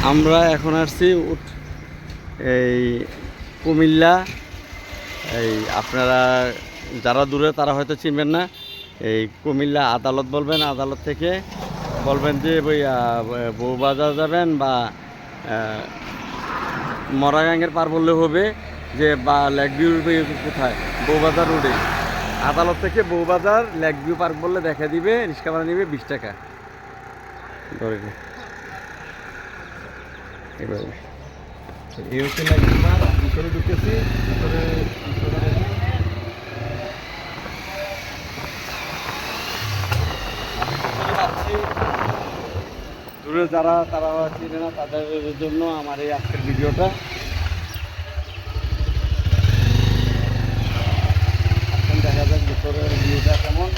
আমরা এখন আসছি এই কুমিল্লা। এই আপনারা যারা দূরে তারা হয়তো চিনবেন না। এই কুমিল্লা আদালত বলবেন, আদালত থেকে বলবেন যে ওই বউবাজার যাবেন বা মরাগাঙ্গের পার বললে হবে, যে বা লেক ভিউ কোথায়, বউবাজার রোডে। আদালত থেকে বউবাজার লেক ভিউ পার্ক বললে দেখা দিবে, রিক্সা ভাড়া নিবে 20 টাকা ধরে। এভাবে এই হচ্ছে লেক ভিউ পার্ক। ভিতরে ঢুকেছি, ভিতরে দূরে যারা তারা চিনে না তাদের জন্য আমার এই আজকের ভিডিওটা। এখন দেখা যাক ভিতরের ভিউটা কেমন।